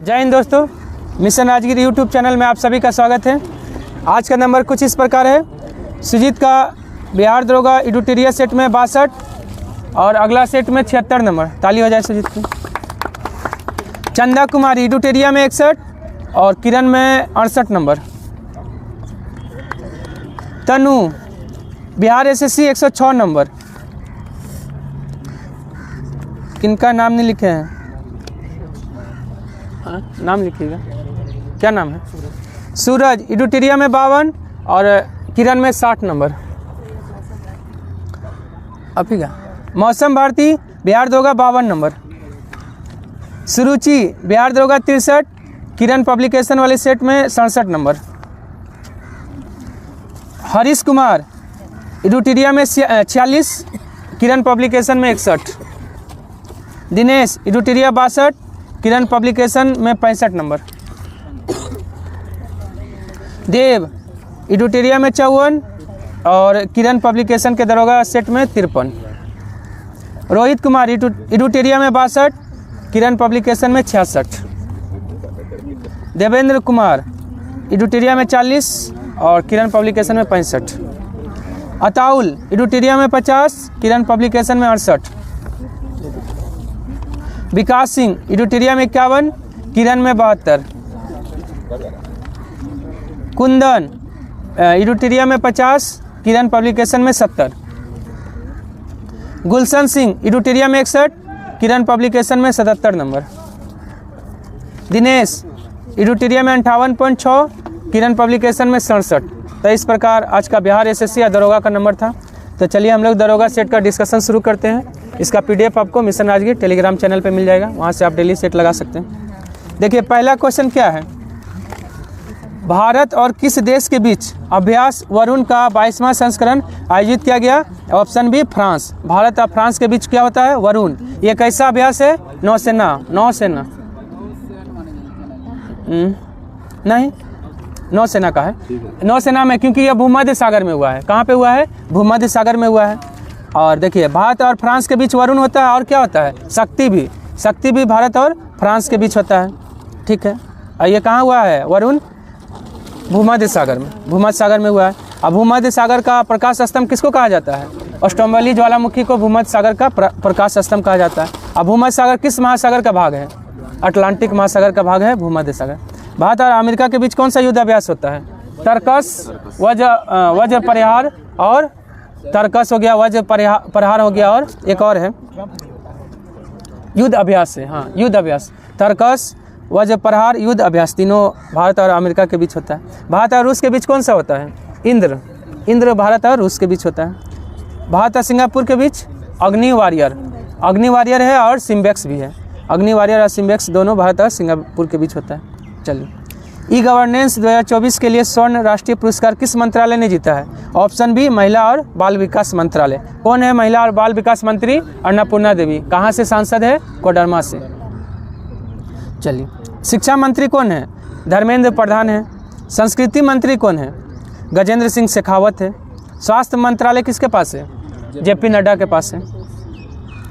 जय हिंद दोस्तों, mission Rajgir YouTube channel में आप सभी का स्वागत है। आज का नंबर कुछ इस प्रकार है। सुजीत का बिहार दरोगा एडिटोरियल सेट में 62 और अगला सेट में 76 नंबर। ताली हो जाए सुजीत की। चंदा कुमारी एडिटोरियल में 61 और किरण में 68 नंबर। तनु बिहार एसएससी 106 नंबर। किनका नाम नहीं लिखे हैं? नाम लिखिएगा, क्या नाम है? सूरज एडिटोरियल में 52 और किरण में 60 नंबर। अभी का मौसम भारती बिहार दरोगा 52 नंबर। सुरुचि बिहार दरोगा 63, किरण पब्लिकेशन वाले सेट में 67 नंबर। हरीश कुमार एडिटोरियल में 46, किरण पब्लिकेशन में 61। दिनेश एडिटोरियल 62, किरण पब्लिकेशन में 65 नंबर। देव एडिटोरियल में 54 और किरण पब्लिकेशन के दरोगा सेट में 53। रोहित कुमार एडिटोरियल में 62, किरण पब्लिकेशन में 66। देवेंद्र कुमार एडिटोरियल में 40 और किरण पब्लिकेशन में 65। अताउल एडिटोरियल में 50, किरण पब्लिकेशन में 68। विकास सिंह एडिटोरियल में 51, किरण में 72। कुंदन एडिटोरियल में 50, किरण पब्लिकेशन में 70। गुलशन सिंह एडिटोरियल में 61, किरण पब्लिकेशन में 77 नंबर। दिनेश एडिटोरियल में 58.6, किरण पब्लिकेशन में 67। तो इस प्रकार आज का बिहार एसएससी या दरोगा का नंबर था। तो चलिए हम लोग दरोगा सेट का डिस्कशन शुरू करते हैं। इसका पीडीएफ आपको मिशन राजगीर टेलीग्राम चैनल पे मिल जाएगा, वहाँ से आप डेली सेट लगा सकते हैं। देखिए पहला क्वेश्चन क्या है। भारत और किस देश के बीच अभ्यास वरुण का 22वां संस्करण आयोजित किया गया? Option B France. भारत और फ्रांस के बीच क्या होता है? वरुण। ये कैसा अभ्यास है? नौसेना। नहीं, नौसेना का है। नौसेना में, क्योंकि यह भूमध्य सागर में हुआ है। कहाँ पे हुआ है? भूमध्य सागर में हुआ है। और देखिए भारत और फ्रांस के बीच वरुण होता है और क्या होता है? शक्ति भी भारत और फ्रांस के बीच होता है। ठीक है, और ये कहाँ हुआ है? वरुण भूमध्य सागर में हुआ है। अब भूमध्य सागर का प्रकाश स्तंभ किसको कहा जाता है? स्टोम्बोली ज्वालामुखी को भूमध्य सागर का प्रकाश स्तंभ कहा जाता है। अब भूमध्य सागर किस महासागर का भाग है? अटलांटिक महासागर का भाग है भूमध्य सागर। भारत और अमेरिका के बीच कौन सा युद्ध अभ्यास होता है? तर्कस वज्र परिहार और तर्कस हो गया, वज्र प्रहार हो गया, और एक और है युद्ध अभ्यास है। हाँ, युद्ध अभ्यास। तर्कस, वज्र प्रहार, युद्ध अभ्यास, तीनों भारत और अमेरिका के बीच होता है। भारत और रूस के बीच कौन सा होता है? इंद्र भारत और रूस के बीच होता है। भारत और सिंगापुर के बीच अग्नि वॉरियर है और सिम्बेक्स भी है। अग्नि वॉरियर और सिम्बेक्स दोनों भारत और सिंगापुर के बीच होता है। चलिए, ई गवर्नेंस 2024 के लिए स्वर्ण राष्ट्रीय पुरस्कार किस मंत्रालय ने जीता है? ऑप्शन बी महिला और बाल विकास मंत्रालय। कौन है महिला और बाल विकास मंत्री? अन्नपूर्णा देवी। कहाँ से सांसद है? कोडरमा से। चलिए, शिक्षा मंत्री कौन है? धर्मेंद्र प्रधान है। संस्कृति मंत्री कौन है? गजेंद्र सिंह शेखावत है। स्वास्थ्य मंत्रालय किसके पास है? जेपी नड्डा के पास है।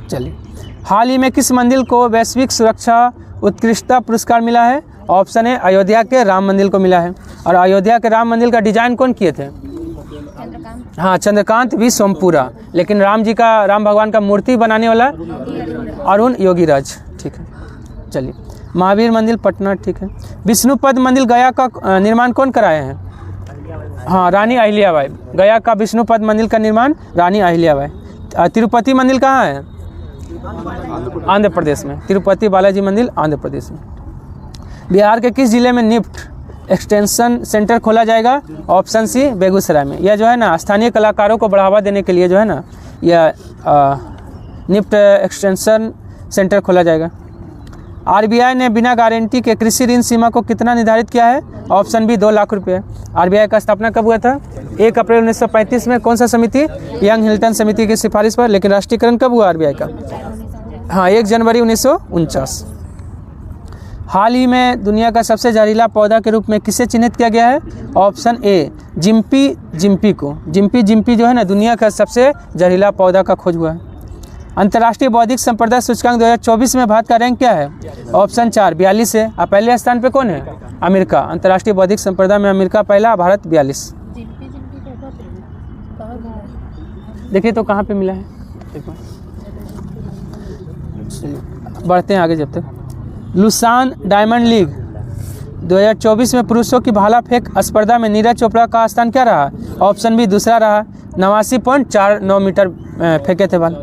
चलिए, हाल ही में किस मंदिर को वैश्विक सुरक्षा उत्कृष्टता पुरस्कार मिला है? ऑप्शन है अयोध्या के राम मंदिर को मिला है। और अयोध्या के राम मंदिर का डिजाइन कौन किए थे? हाँ, चंद्रकांत वी सोमपुरा। लेकिन राम भगवान का मूर्ति बनाने वाला अरुण योगीराज। ठीक है, चलिए, महावीर मंदिर पटना। ठीक है, विष्णुपद मंदिर गया का निर्माण कौन कराए हैं? हाँ, रानी अहिल्याबाई। गया का विष्णुपद मंदिर का निर्माण रानी अहिल्याबाई। तिरुपति मंदिर कहाँ है? आंध्र प्रदेश में। तिरुपति बालाजी मंदिर आंध्र प्रदेश में। बिहार के किस जिले में निफ्ट एक्सटेंशन सेंटर खोला जाएगा? ऑप्शन सी बेगूसराय में। यह जो है ना स्थानीय कलाकारों को बढ़ावा देने के लिए जो है ना यह निफ्ट एक्सटेंशन सेंटर खोला जाएगा। आरबीआई ने बिना गारंटी के कृषि ऋण सीमा को कितना निर्धारित किया है? ऑप्शन बी 2 लाख रुपये। आरबीआई का स्थापना कब हुआ था? 1 अप्रैल 1935 में। कौन सा समिति? यंग हिल्टन समिति की सिफारिश पर। लेकिन राष्ट्रीयकरण कब हुआ आरबीआई का? हाँ, 1 जनवरी 1949। हाल ही में दुनिया का सबसे जहरीला पौधा के रूप में किसे चिन्हित किया गया है? ऑप्शन ए जिम्पी को। जिम्पी जो है ना दुनिया का सबसे जहरीला पौधा का खोज हुआ है। अंतर्राष्ट्रीय बौद्धिक संपदा सूचकांक 2024 में भारत का रैंक क्या है? ऑप्शन 4 42 है। और पहले स्थान पे कौन है? अमेरिका। अंतर्राष्ट्रीय बौद्धिक संपदा में अमेरिका पहला, भारत 42। देखिए तो कहाँ पे मिला है, देखो बढ़ते हैं आगे। जब तक लुसान डायमंड लीग 2024 में पुरुषों की भाला फेंक स्पर्धा में नीरज चोपड़ा का स्थान क्या रहा? ऑप्शन बी दूसरा रहा, 89.49 मीटर फेंके थे भाला।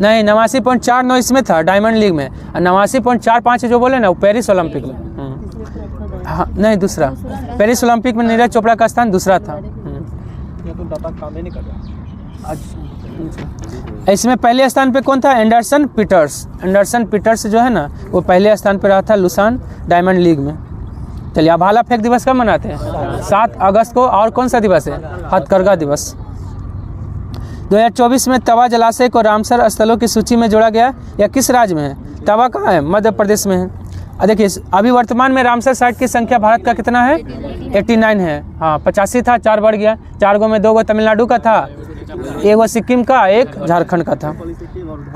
नहीं, 89.49 इसमें था डायमंड लीग में, और 89.45 जो बोले ना वो पेरिस ओलंपिक में। हाँ नहीं, दूसरा पेरिस ओलंपिक में नीरज चोपड़ा का स्थान दूसरा था। इसमें पहले स्थान पे कौन था? Anderson Peters. एंडरसन पीटर्स जो है ना वो पहले स्थान पे रहा था लुसान डायमंड लीग में। चलिए, अब भाला फेंक दिवस कब मनाते हैं? 7 अगस्त को। और कौन सा दिवस है? हथकरघा दिवस। 2024 में तवा जलाशय को रामसर स्थलों की सूची में जोड़ा गया, या किस राज्य में है? तवा कहाँ है? मध्य प्रदेश में है। देखिए, अभी वर्तमान में रामसर साइट की संख्या भारत का कितना है? 89 है। हाँ, 85 था, 4 बढ़ गया। 4 गो में 2 गो तमिलनाडु का था, 1 गो सिक्किम का, 1 झारखंड का था।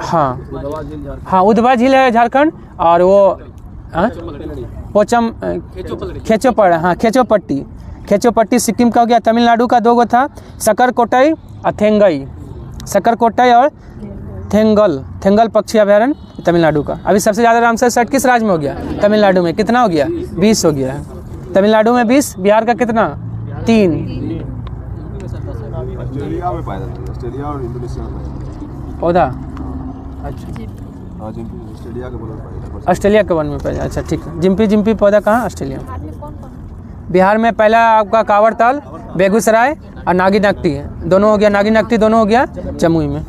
हाँ, उधवा झील है झारखंड, और वो पोचम खेचोपड़, हाँ खेचोपट्टी सिक्किम का हो गया। तमिलनाडु का 2 गो था, सकरकोटई और थेंगई। सकरकोटई और थेंगल पक्षी अभयारण्य तमिलनाडु का। अभी सबसे ज़्यादा रामसर साइट किस राज्य में हो गया? तमिलनाडु में। कितना हो गया? 20 हो गया है। तमिलनाडु में 20, बिहार का कितना? 3। ऑस्ट्रेलिया में पाया जाता है, ऑस्ट्रेलिया और इंडोनेशिया में पौधा। अच्छा, ऑस्ट्रेलिया के वन में पाया जाता है। ऑस्ट्रेलिया के वन में पाया। अच्छा ठीक है। जिम्पी पौधा कहाँ? ऑस्ट्रेलिया। बिहार में पहला आपका कांवरताल, बेगूसराय और नागिनक्टी है। दोनों हो गया, नागिनक्टी दोनों हो गया जमुई में।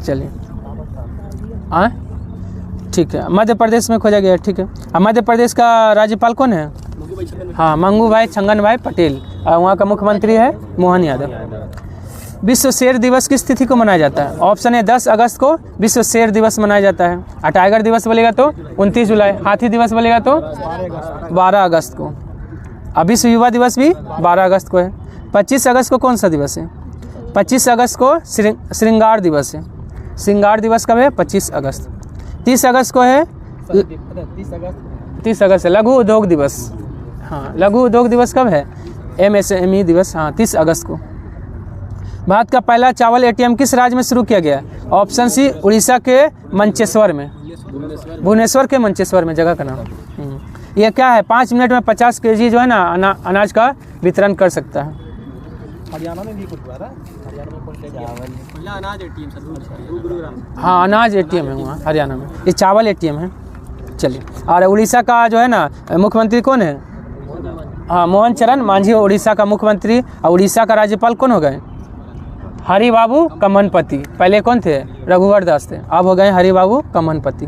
चलिए, हाँ ठीक है। मध्य प्रदेश में खोजा गया, ठीक है। और मध्य प्रदेश का राज्यपाल कौन है? हाँ, मंगू भाई छंगन भाई पटेल। और वहाँ का मुख्यमंत्री है मोहन यादव। विश्व शेर दिवस किस तिथि को मनाया जाता है? ऑप्शन है 10 अगस्त को विश्व शेर दिवस मनाया जाता है। और टाइगर दिवस बोलेगा तो 29 जुलाई। हाथी दिवस बोलेगा तो 12 अगस्त को। अब विश्व युवा दिवस भी 12 अगस्त को है। 25 अगस्त को कौन सा दिवस है? 25 अगस्त को श्रृंगार दिवस है। श्रृंगार दिवस कब है? 25 अगस्त। 30 अगस्त को है 30 अगस्त है लघु उद्योग दिवस। हाँ, लघु उद्योग दिवस कब है? MSME दिवस, हाँ 30 अगस्त को। भारत का पहला चावल ATM किस राज्य में शुरू किया गया? ऑप्शन सी उड़ीसा के मंचेश्वर में। भुवनेश्वर के मंचेश्वर में जगह का नाम। यह क्या है? 5 मिनट में 50 kg जो है ना अनाज का वितरण कर सकता है। हरियाणा में भी कुछ हुआ था, हरियाणा में पहला अनाज ATM। हाँ, अनाज ATM है वहाँ हरियाणा में, ये चावल ATM है। चलिए, और उड़ीसा का जो है ना मुख्यमंत्री कौन है? हाँ, मोहन चरण मांझी उड़ीसा का मुख्यमंत्री। और उड़ीसा का राज्यपाल कौन हो गए? हरि बाबू कम्हनपति। पहले कौन थे? रघुवर दास थे, अब हो गए हरि बाबू कम्हनपति।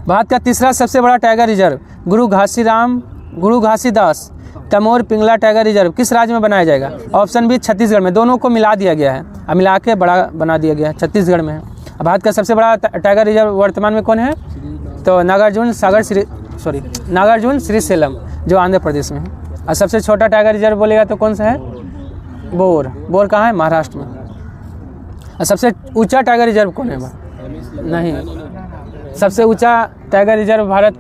भारत का तीसरा सबसे बड़ा टाइगर रिजर्व गुरु घासीदास तमोर पिंगला टाइगर रिजर्व किस राज्य में बनाया जाएगा? ऑप्शन बी छत्तीसगढ़ में। दोनों को मिला दिया गया है, अब मिला के बड़ा बना दिया गया है, छत्तीसगढ़ में है। भारत का सबसे बड़ा टाइगर रिजर्व वर्तमान में कौन है? तो नागार्जुन श्रीशैलम जो आंध्र प्रदेश में है। और सबसे छोटा टाइगर रिजर्व बोलेगा तो कौन सा है? बोर कहाँ है? महाराष्ट्र में। और सबसे ऊंचा टाइगर रिजर्व कौन है? नहीं, सबसे ऊंचा टाइगर रिजर्व भारत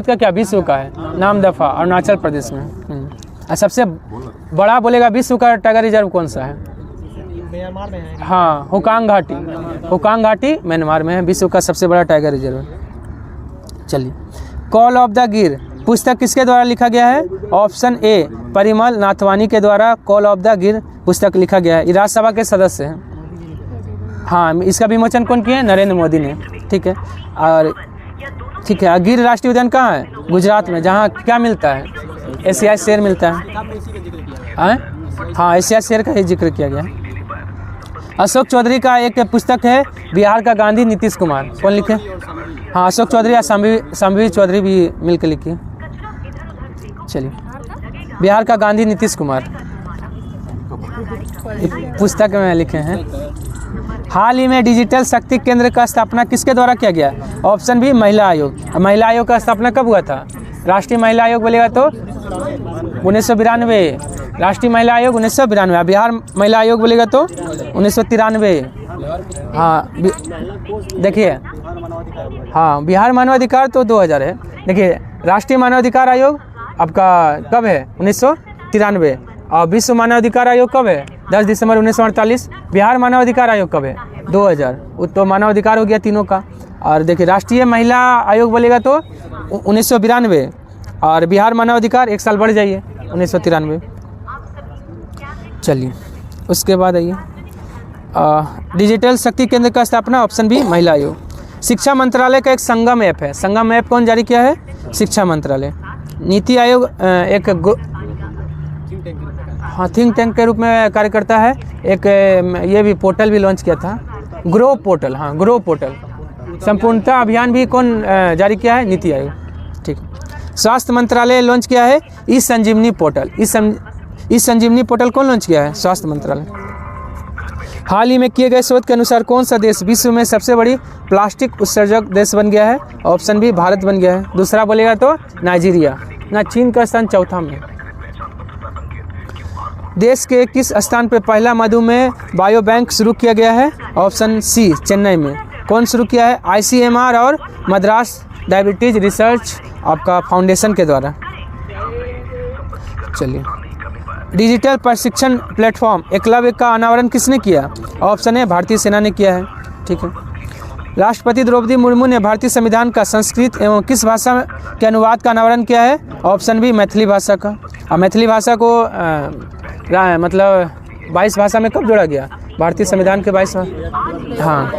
का क्या विश्व का है? नामदफा अरुणाचल प्रदेश में। और सबसे बड़ा बोलेगा विश्व का टाइगर रिजर्व कौन सा है? म्यांमार में है। हाँ, हुकांग घाटी म्यांमार में है, विश्व का सबसे बड़ा टाइगर रिजर्व है। चलिए, कॉल ऑफ द गिर पुस्तक किसके द्वारा लिखा गया है? ऑप्शन ए परिमल नाथवानी के द्वारा कॉल ऑफ द गिर पुस्तक लिखा गया है। राज्यसभा के सदस्य हैं। हाँ, इसका विमोचन कौन किया है? नरेंद्र मोदी ने। ठीक है, और ठीक है। गिर राष्ट्रीय उद्यान कहाँ है? गुजरात में। जहाँ क्या मिलता है? एशियाई शेर मिलता है। हाँ, एशियाई शेर का ही जिक्र किया गया है। अशोक चौधरी का एक पुस्तक है बिहार का गांधी नीतीश कुमार। कौन लिखे? हाँ, अशोक चौधरी या संभवी चौधरी भी मिलकर लिखी। चलिए, बिहार का गांधी नीतीश कुमार पुस्तक में लिखे हैं। हाल ही में डिजिटल शक्ति केंद्र का स्थापना किसके द्वारा किया गया? ऑप्शन बी महिला आयोग। महिला आयोग का स्थापना कब हुआ था? राष्ट्रीय महिला आयोग बोलेगा तो 1992। राष्ट्रीय महिला आयोग 1992। बिहार महिला आयोग बोलेगा तो 1993। हाँ देखिए, हाँ बिहार मानवाधिकार तो 2000 है। देखिए राष्ट्रीय मानवाधिकार आयोग आपका कब है? 1993। और विश्व मानवाधिकार आयोग कब है? 10 दिसंबर 1948। बिहार मानवाधिकार आयोग कब है? 2000। तो मानवाधिकार हो गया तीनों का। और देखिए राष्ट्रीय महिला आयोग बोलेगा तो 1992। और बिहार मानवाधिकार एक साल बढ़ जाइए 1993। चलिए उसके बाद आइए डिजिटल शक्ति केंद्र का स्थापना, ऑप्शन बी महिला आयोग। शिक्षा मंत्रालय का एक संगम ऐप है। संगम ऐप कौन जारी किया है? शिक्षा मंत्रालय। नीति आयोग एक थिंक टैंक के रूप में कार्य करता है। एक ये भी पोर्टल भी लॉन्च किया था, ग्रो पोर्टल। हाँ ग्रो पोर्टल। संपूर्णता अभियान भी कौन जारी किया है? नीति आयोग। ठीक। स्वास्थ्य मंत्रालय लॉन्च किया है ई संजीवनी पोर्टल। ई संजीवनी पोर्टल कौन लॉन्च किया है? स्वास्थ्य मंत्रालय। हाल ही में किए गए शोध के अनुसार कौन सा देश विश्व में सबसे बड़ी प्लास्टिक उत्सर्जक देश बन गया है? ऑप्शन बी भारत बन गया है। दूसरा बोलेगा तो नाइजीरिया। ना चीन का स्थान चौथा में। देश के किस स्थान पर पहला मधुमेह बायो बैंक शुरू किया गया है? ऑप्शन सी चेन्नई में। कौन शुरू किया है? ICMR और मद्रास डायबिटीज रिसर्च आपका फाउंडेशन के द्वारा। चलिए डिजिटल प्रशिक्षण प्लेटफॉर्म एकलव्य का अनावरण किसने किया? ऑप्शन है भारतीय सेना ने किया है। ठीक है। राष्ट्रपति द्रौपदी मुर्मू ने भारतीय संविधान का संस्कृत एवं किस भाषा के अनुवाद का अनावरण किया है? ऑप्शन बी मैथिली भाषा का। और मैथिली भाषा को मतलब 22 भाषा में कब जोड़ा गया? भारतीय संविधान के 22। हाँ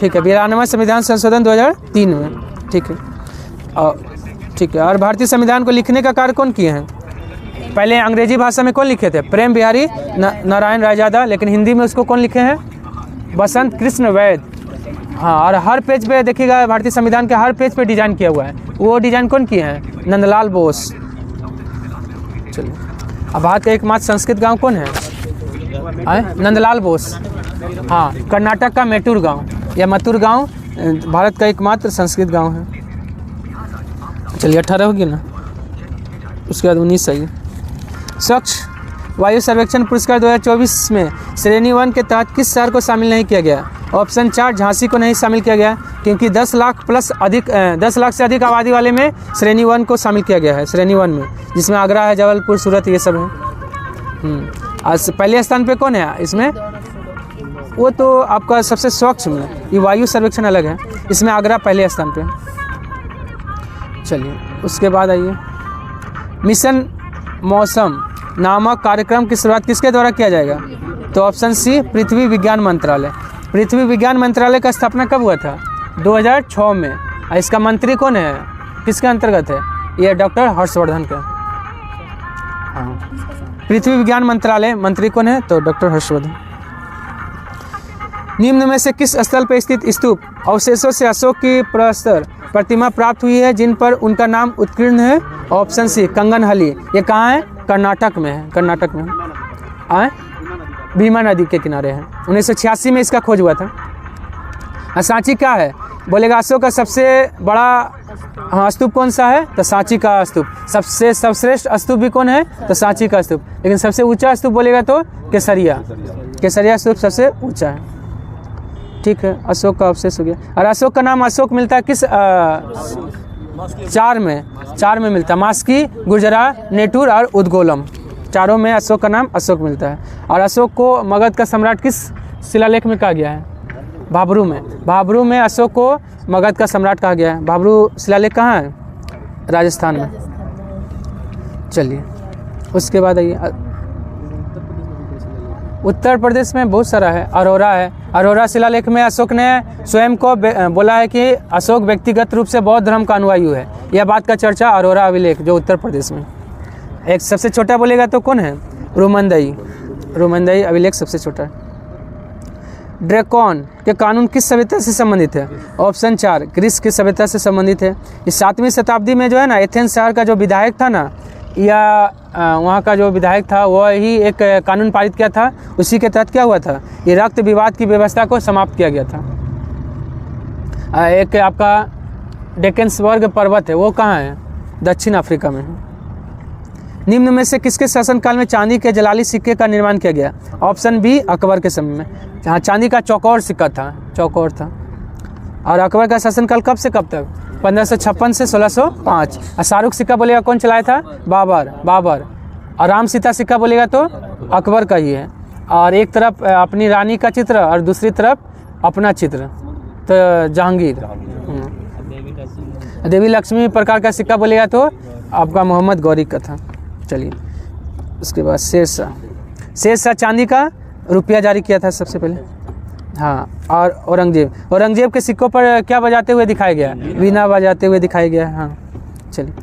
ठीक है, 92वां संविधान संशोधन 2003 में। ठीक है। और ठीक है। और भारतीय संविधान को लिखने का कार्य कौन किए हैं? पहले अंग्रेजी भाषा में कौन लिखे थे? प्रेम बिहारी नारायण रायजादा। लेकिन हिंदी में उसको कौन लिखे हैं? बसंत कृष्ण वैद। हाँ। और हर पेज पे देखिएगा भारतीय संविधान के हर पेज पे डिजाइन किया हुआ है। वो डिजाइन कौन किए हैं? नंदलाल बोस। चलिए अब भारत का एकमात्र संस्कृत गांव कौन है? नंदलाल बोस। हाँ कर्नाटक का मेटूर गांव या मतूर गांव भारत का एकमात्र संस्कृत गांव है। चलिए 18 होगी ना, उसके बाद 19 आइए। स्वच्छ वायु सर्वेक्षण पुरस्कार 2024 में श्रेणी 1 के तहत किस शहर को शामिल नहीं किया गया? ऑप्शन 4 झांसी को नहीं शामिल किया गया क्योंकि 10 लाख से अधिक आबादी वाले में श्रेणी 1 को शामिल किया गया है। श्रेणी 1 में जिसमें आगरा है, जबलपुर, सूरत ये सब है। आज पहले स्थान पे कौन है इसमें? वो तो आपका सबसे स्वच्छ में, ये वायु सर्वेक्षण अलग है, इसमें आगरा पहले स्थान पे। चलिए उसके बाद आइए मिशन मौसम नामक कार्यक्रम की शुरुआत किसके द्वारा किया जाएगा? तो ऑप्शन सी पृथ्वी विज्ञान मंत्रालय। पृथ्वी विज्ञान मंत्रालय का स्थापना कब हुआ था? 2006 में। इसका मंत्री कौन है? किसके अंतर्गत है? ये डॉक्टर हर्षवर्धन का। हाँ पृथ्वी विज्ञान मंत्रालय मंत्री कौन है? तो डॉक्टर हर्षवर्धन। निम्न में से किस स्थल पर स्थित स्तूप अवशेषों से अशोक की प्रस्तर प्रतिमा प्राप्त हुई है जिन पर उनका नाम उत्कीर्ण है? Option C Kanaganahalli. ये कहाँ है? कर्नाटक में है। कर्नाटक में आए भीमा नदी के किनारे है। 1986 में इसका खोज हुआ था। सांची क्या है? बोलेगा अशोक का सबसे बड़ा स्तूप कौन सा है? तो सांची का स्तूप। सबसे सर्वश्रेष्ठ स्तूप भी कौन है? तो सांची का स्तूप। लेकिन सबसे ऊंचा स्तूप बोलेगा तो केसरिया। केसरिया स्तूप सबसे ऊंचा है। ठीक है, अशोक का अवशेष हो गया। और अशोक का नाम अशोक मिलता है किस 4 में मिलता है? मास्की, गुर्जरा, नेटूर और उदगोलम, चारों में अशोक का नाम अशोक मिलता है। और अशोक को मगध का सम्राट किस शिलालेख में कहा गया है? भाबरू में। भाबरू में अशोक को मगध का सम्राट कहा गया है। भाबरू शिलालेख कहाँ है? राजस्थान में। चलिए उसके बाद आइए उत्तर प्रदेश में बहुत सारा है। अरोरा है। अरोरा शिलालेख में अशोक ने स्वयं को बोला है कि अशोक व्यक्तिगत रूप से बौद्ध धर्म का अनुयायी है। यह बात का चर्चा अरोरा अभिलेख जो उत्तर प्रदेश में। एक सबसे छोटा बोलेगा तो कौन है? रोमनदई। रोमनदई अभिलेख सबसे छोटा है। ड्रैकन के कानून किस सभ्यता से संबंधित है? ऑप्शन 4 ग्रीस की सभ्यता से संबंधित है। इस 7वीं शताब्दी में जो है ना एथेंस शहर का जो विधायक था ना, या वहाँ का जो विधायक था वह ही एक कानून पारित किया था। उसी के तहत क्या हुआ था? ये रक्त विवाद की व्यवस्था को समाप्त किया गया था। एक आपका डेकेंसबर्ग पर्वत है, वो कहाँ है? दक्षिण अफ्रीका में है। निम्न में से किसके शासनकाल में चांदी के जलाली सिक्के का निर्माण किया गया? ऑप्शन बी अकबर के समय में। जहाँ चांदी का चौकोर सिक्का था, चौकोर था। और अकबर का शासनकाल कब से कब तक? 1556 से 1605। और शाहरुख सिक्का बोलेगा कौन चलाया था? बाबर। और राम सीता सिक्का बोलेगा तो अकबर का ही है। और एक तरफ अपनी रानी का चित्र और दूसरी तरफ अपना चित्र, तो जहांगीर। देवी लक्ष्मी प्रकार का सिक्का बोलेगा तो आपका मोहम्मद गौरी का था। चलिए, उसके बाद शेरशाह चांदी का रुपया जारी किया था सबसे पहले। हाँ, और औरंगजेब के सिक्कों पर क्या बजाते हुए दिखाया गया? वीणा बजाते हुए दिखाया गया। हाँ, चलिए।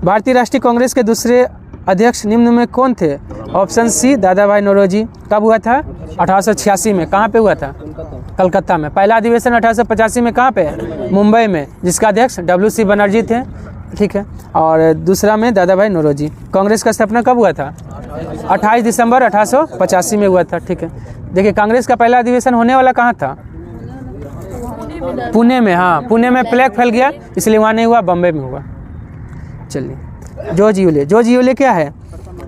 भारतीय राष्ट्रीय कांग्रेस के दूसरे अध्यक्ष निम्न में कौन थे? ऑप्शन सी दादा भाई नौरोजी। कब हुआ था? 1886 में। कहाँ पे हुआ था? कलकत्ता में। पहला अधिवेशन 1885 में कहाँ पे? मुंबई में, जिसका अध्यक्ष WC बनर्जी थे। ठीक है। और दूसरा में दादा भाई नौरोजी। कांग्रेस का स्थापना कब हुआ था? 28 दिसंबर 1885 में हुआ था। ठीक है। देखिए, कांग्रेस का पहला अधिवेशन होने वाला कहाँ था? पुणे में। हाँ, पुणे में प्लेग फैल गया, इसलिए वहाँ नहीं हुआ, बम्बई में हुआ। चलिए, जॉर्ज यूले क्या है?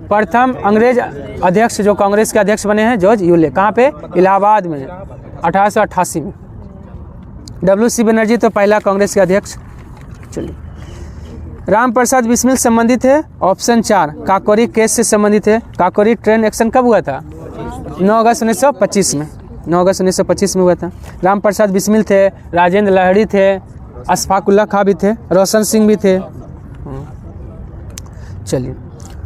प्रथम अंग्रेज अध्यक्ष जो कांग्रेस के अध्यक्ष बने हैं, जॉर्ज यूले। कहाँ पे? इलाहाबाद में, 1888 में। WC बनर्जी तो पहला कांग्रेस के अध्यक्ष। चलिए, राम प्रसाद बिस्मिल संबंधित है? ऑप्शन 4 काकोरी केस से संबंधित है। काकोरी ट्रेन एक्शन कब हुआ था? 9 अगस्त 1925 में। 9 अगस्त 1925 में हुआ था। राम प्रसाद बिस्मिल थे, राजेंद्र लाहिड़ी थे, अशफाकुल्ला खां भी थे, रोशन सिंह भी थे। चलिए,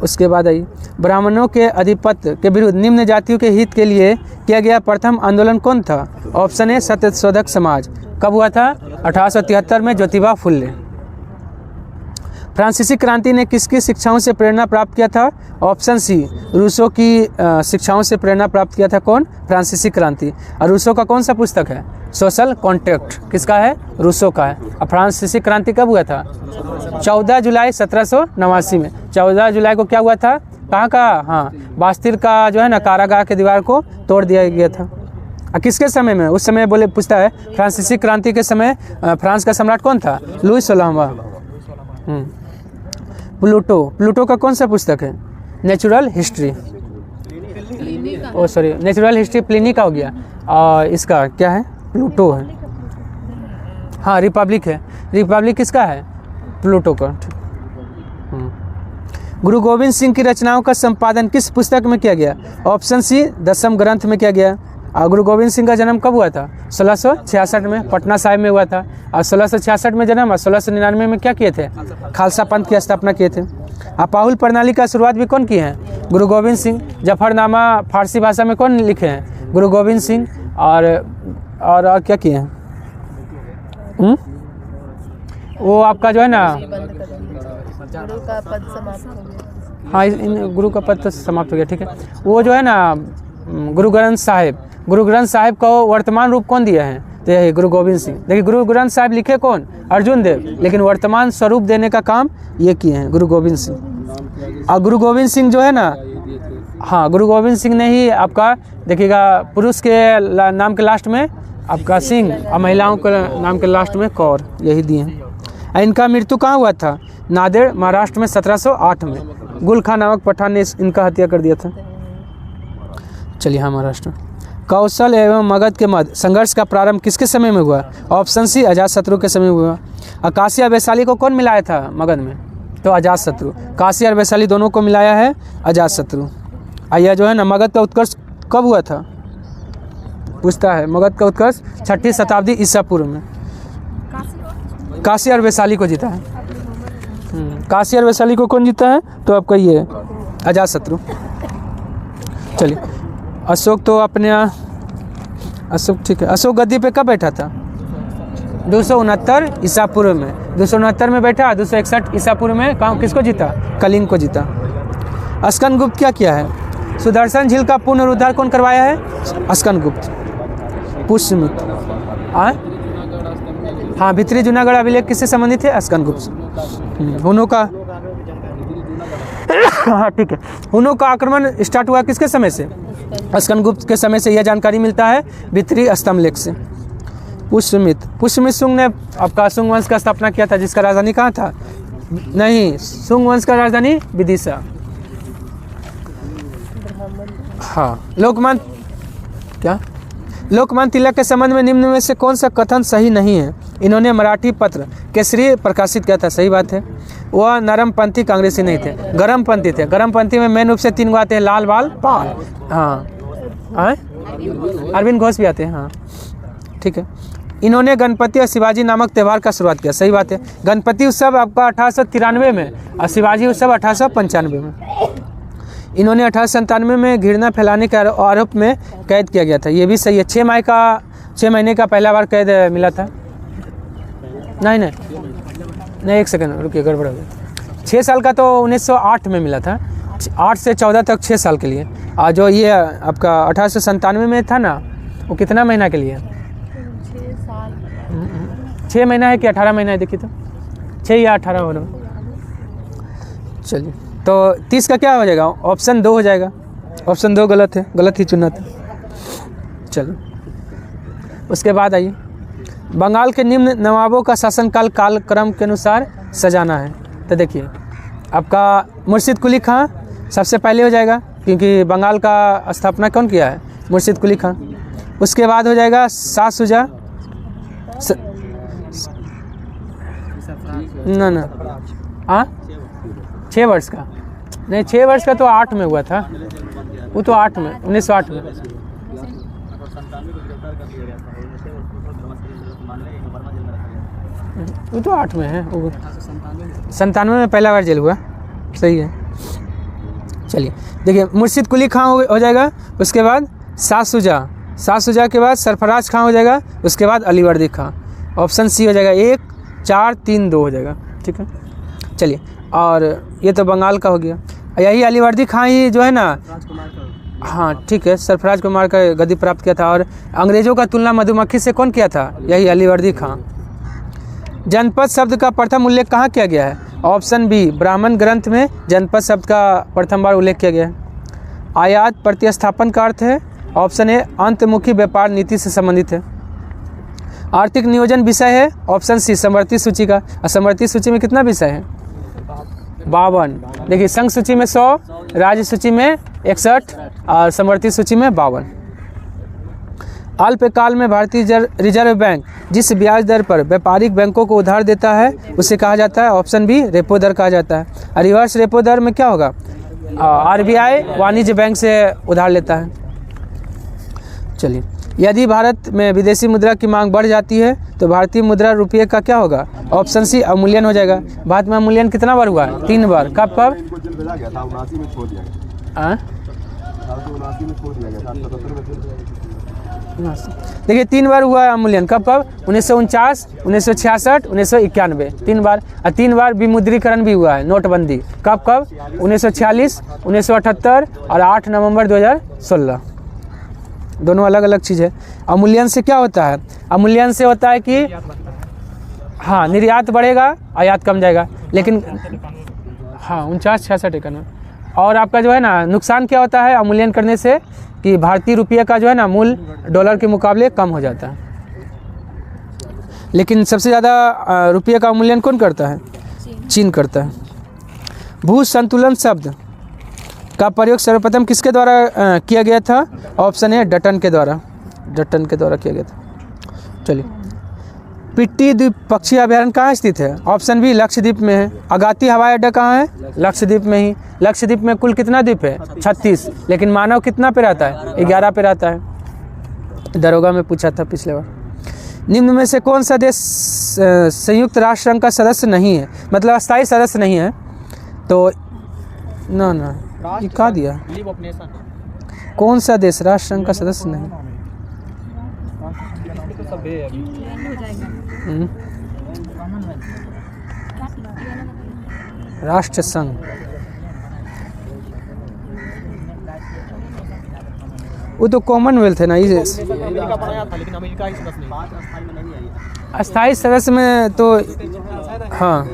उसके बाद आइए, ब्राह्मणों के अधिपत्य के विरुद्ध निम्न जातियों के हित के लिए किया गया प्रथम आंदोलन कौन था? Option A Satyashodhak Samaj. कब हुआ था? 1873 में, ज्योतिबा फुले। फ्रांसीसी क्रांति ने किसकी शिक्षाओं से प्रेरणा प्राप्त किया था? ऑप्शन सी रूसो की शिक्षाओं से प्रेरणा प्राप्त किया था। कौन? फ्रांसीसी क्रांति। और रूसो का कौन सा पुस्तक है? Social contract. किसका है? रूसो का है। और फ्रांसीसी क्रांति कब हुआ था? 14 जुलाई 1789 में। 14 जुलाई को क्या हुआ था? कहाँ का? हाँ, बास्तिल का जो है ना, कारागार के दीवार को तोड़ दिया गया था। और किसके समय में? उस समय बोले पूछता है, फ्रांसीसी क्रांति के समय फ्रांस का सम्राट कौन था? लुई 16वां। प्लूटो का कौन सा पुस्तक है? Natural history. Natural history Pliny का हो गया। और इसका क्या है? प्लूटो है। हाँ, रिपब्लिक है। रिपब्लिक किसका है? प्लूटो का। गुरु गोविंद सिंह की रचनाओं का संपादन किस पुस्तक में किया गया? ऑप्शन सी दसम ग्रंथ में किया गया। और गुरु गोविंद सिंह का जन्म कब हुआ था? 1666 में, पटना साहिब में हुआ था। और 1666 में जन्म, और 1699 में क्या किए थे? खालसा पंथ की स्थापना किए थे। अपाहुल प्रणाली का शुरुआत भी कौन किए हैं? गुरु गोविंद सिंह। जफरनामा फारसी भाषा में कौन लिखे हैं? गुरु गोविंद सिंह। और क्या किए हैं? वो आपका जो है ना, गुरु का पद समाप्त हो गया। हाँ, गुरु का पद तो समाप्त हो गया। ठीक है। वो जो है ना, गुरु ग्रंथ साहिब का वर्तमान रूप कौन दिया है? तो यही गुरु गोविंद सिंह। देखिए, गुरु ग्रंथ साहिब लिखे कौन? अर्जुन देव। लेकिन वर्तमान स्वरूप देने का काम ये किए हैं गुरु गोविंद सिंह। और गुरु गोविंद सिंह जो है ना, हाँ, गुरु गोविंद सिंह ने ही आपका देखिएगा, पुरुष के नाम के लास्ट में आपका सिंह और महिलाओं के नाम के लास्ट में कौर, यही दिए हैं। इनका मृत्यु कहाँ हुआ था? नांदेड़, महाराष्ट्र में 1708 में। गुल खान नामक पठान ने इनका हत्या कर दिया था। चलिए, हाँ, महाराष्ट्र। कौशल एवं मगध के मध्य संघर्ष का प्रारंभ किसके समय में हुआ? ऑप्शन सी अजातशत्रु के समय में हुआ। और काशी और वैशाली को कौन मिलाया था मगध में? तो अजातशत्रु। काशी और वैशाली दोनों को मिलाया है अजातशत्रु। यह जो है ना, मगध का उत्कर्ष कब हुआ था? पूछता है, मगध का उत्कर्ष 6वीं शताब्दी ईसा पूर्व में। काशी और वैशाली को जीता है। काशी और वैशाली को कौन जीता है? तो आपका ये अजातशत्रु। चलिए, अशोक तो अपने अशोक, ठीक है। अशोक गद्दी पे कब बैठा था? 269 ईसा पूर्व में। 269 में बैठा, 261 ईसा पूर्व में किसको जीता? कलिंग को जीता। अस्कंदगुप्त क्या किया है? सुदर्शन झील का पुनरुद्धार कौन करवाया है? अस्कंदगुप्त। पुष्यमित्र। हाँ, भीतरी जूनागढ़ अभिलेख किससे संबंधित है? अस्कंदगुप्त। हुनों का हाँ, ठीक है। हुनों का आक्रमण स्टार्ट हुआ किसके समय से? अस्कंदगुप्त के समय से। यह जानकारी मिलता है भीतरी स्तंभ लेख से। पुष्यमित्र सुंग ने आपका सुंग वंश का स्थापना किया था, जिसका राजधानी कहाँ था? नहीं, सुंग वंश का राजधानी विदिशा। हाँ, लोकमान्य तिलक के संबंध में निम्न में से कौन सा कथन सही नहीं है? इन्होंने मराठी पत्र केसरी प्रकाशित किया था, सही बात है। वह नरमपंथी कांग्रेसी नहीं थे, गरमपंथी थे। गरमपंथी में मेन रूप से 3 आते हैं, लाल बाल पाल। हाँ, अरविंद घोष भी आते हैं। हाँ, ठीक है। इन्होंने गणपति और शिवाजी नामक त्यौहार का शुरुआत किया, सही बात है। गणपति उत्सव आपका 1893 में और शिवाजी उत्सव 1895 में। इन्होंने 1897 में घृणा फैलाने के आरोप में कैद किया गया था, ये भी सही है। 6 महीने का पहला बार कैद मिला था। नहीं, एक सेकंड रुकिए, गड़बड़ हो गया। 6 साल का तो 1908 में मिला था, 8 से 14 तक 6 साल के लिए। और जो ये आपका 1897 में था ना, वो कितना महीना के लिए? 6 महीना है कि 18 महीना है? देखिए तो 6 या 18 हो रहा। चलिए, तो 30 का क्या हो जाएगा? ऑप्शन 2 हो जाएगा। ऑप्शन 2 गलत है, गलत ही चुना था। चलो, उसके बाद आइए, बंगाल के निम्न नवाबों का शासनकाल कालक्रम के अनुसार सजाना है। तो देखिए, आपका मुर्शिद कुली खां सबसे पहले हो जाएगा, क्योंकि बंगाल का स्थापना कौन किया है? मुर्शिद कुली खां। उसके बाद हो जाएगा शाह शुजा। ना हाँ, 6 वर्ष का नहीं, 6 वर्ष का तो 8 में हुआ था, वो तो 8 में, 1908 में। वो तो 8 में है, 97 में पहला बार जेल हुआ, सही है। चलिए देखिए, मुर्शिद कुली खां हो जाएगा। उसके बाद शाह शुजा के बाद सरफराज खां हो जाएगा। उसके बाद अली वर्दी खां। ऑप्शन सी हो जाएगा 1, 4, 3, 2 हो जाएगा, ठीक है। चलिए, और ये तो बंगाल का हो गया। यही अली वर्दी खां ही जो है ना, हाँ ठीक है, सरफराज को मारकर गद्दी प्राप्त किया था। और अंग्रेजों का तुलना मधुमक्खी से कौन किया था? यही अली वर्दी खां। जनपद शब्द का प्रथम उल्लेख कहाँ किया गया है? ऑप्शन बी, ब्राह्मण ग्रंथ में जनपद शब्द का प्रथम बार उल्लेख किया गया है। आयात प्रतिस्थापन का अर्थ है। ऑप्शन ए, अंतमुखी व्यापार नीति से संबंधित है। आर्थिक नियोजन विषय है। ऑप्शन सी, समवर्ती सूची का। समवर्ती सूची में कितना विषय है? 52। देखिए, संघ सूची में 100, राज्य सूची में 61 और समवर्ती सूची में 52। अल्पकाल में भारतीय रिजर्व बैंक जिस ब्याज दर पर व्यापारिक बैंकों को उधार देता है उसे कहा जाता है। ऑप्शन बी, रेपो दर कहा जाता है। रिवर्स रेपो दर में क्या होगा? आरबीआई वाणिज्य बैंक से उधार लेता है। चलिए, यदि भारत में विदेशी मुद्रा की मांग बढ़ जाती है तो भारतीय मुद्रा रुपये का क्या होगा? ऑप्शन सी, अवमूल्यन हो जाएगा। भारत में अवमूल्यन कितना बार हुआ है? 3 बार। कब? देखिए, 3 बार हुआ है अवमूल्यन। कब? 1949, 1966, 1991, 3 बार। और 3 बार विमुद्रीकरण भी हुआ है, नोटबंदी। कब? 1946, 1978 और 8 नवंबर 2016। दोनों अलग अलग चीज़ है। अवमूल्यन से क्या होता है? अवमूल्यन से होता है कि हाँ, निर्यात बढ़ेगा, आयात कम जाएगा। लेकिन हाँ, 49, 66, 51। और आपका जो है ना, नुकसान क्या होता है अवमूल्यन करने से? कि भारतीय रुपये का जो है ना मूल्य डॉलर के मुकाबले कम हो जाता है। लेकिन सबसे ज़्यादा रुपये का अवमूल्यन कौन करता है? चीन करता है। भू संतुलन शब्द का प्रयोग सर्वप्रथम किसके द्वारा किया गया था? ऑप्शन है, डटन के द्वारा किया गया था। चलिए, पिट्टी द्वीप पक्षी अभयारण्य कहाँ स्थित है? ऑप्शन बी, लक्षद्वीप में है। अगाती हवाई अड्डा कहाँ है? लक्षद्वीप में ही। लक्षद्वीप में कुल कितना द्वीप है? 36। लेकिन मानव कितना पे रहता है? 11 पे रहता है। दरोगा में पूछा था पिछले बार। निम्न में से कौन सा देश संयुक्त राष्ट्र संघ का सदस्य नहीं है, मतलब अस्थायी सदस्य नहीं है? तो ना ये कहा दिया, कौन सा देश राष्ट्र संघ का सदस्य नहीं? राष्ट्र संघ, वो तो कॉमनवेल्थ है ना। ये अस्थायी सदस्य में तो हाँ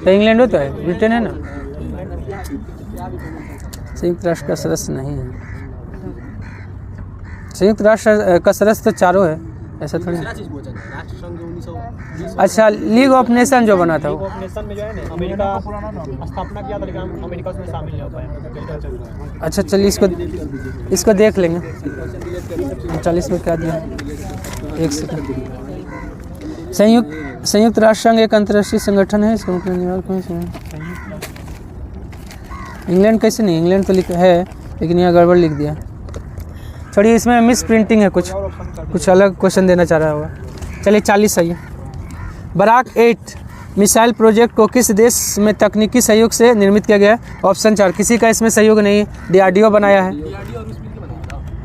तो इंग्लैंड हो तो है, ब्रिटेन है ना। संयुक्त राष्ट्र का सदस्य नहीं है। संयुक्त राष्ट्र का सदस्य तो चारों है, ऐसा थोड़ी। दूसरा चीज पूछा था, राष्ट्र संघ जो 1920 अच्छा, लीग ऑफ नेशन जो बना था लीग वो। ऑफ नेशन में जो है ना अमेरिका स्थापना किया था, लेकिन अमेरिका उसमें शामिल नहीं हो पाया। अच्छा चलिए इसको देख लेंगे। 40 में क्या दिया, एक सेकंड। संयुक्त राष्ट्र संघ एक अंतर्राष्ट्रीय संगठन है, इसका मतलब न्यूयॉर्क में। इंग्लैंड कैसे नहीं, इंग्लैंड तो लिखा है लेकिन यहाँ गड़बड़ लिख दिया। छोड़िए, इसमें मिस प्रिंटिंग है, कुछ अलग क्वेश्चन देना चाह रहा होगा। चलिए 40 आइए। बराक 8 मिसाइल प्रोजेक्ट को किस देश में तकनीकी सहयोग से निर्मित किया गया है? ऑप्शन 4, किसी का इसमें सहयोग नहीं, DRDO बनाया है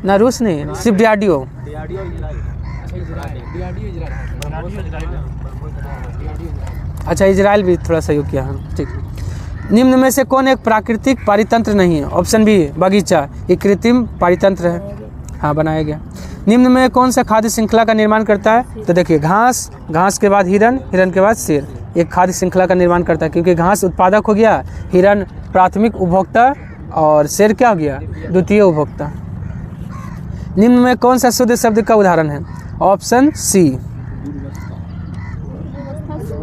ना, रूस नहीं, सिर्फ DRDO। अच्छा, इजराइल भी थोड़ा सहयोग किया है, ठीक। निम्न में से कौन एक प्राकृतिक पारितंत्र नहीं है? ऑप्शन बी बगीचा, ये कृत्रिम पारितंत्र है, हाँ बनाया गया। निम्न में कौन सा खाद्य श्रृंखला का निर्माण करता है? तो देखिए, घास, घास के बाद हिरन, हिरन के बाद शेर, एक खाद्य श्रृंखला का निर्माण करता है, क्योंकि घास उत्पादक हो गया, हिरन प्राथमिक उपभोक्ता और शेर क्या हो गया, द्वितीय उपभोक्ता। निम्न में कौन सा शुद्ध शब्द का उदाहरण है? ऑप्शन सी,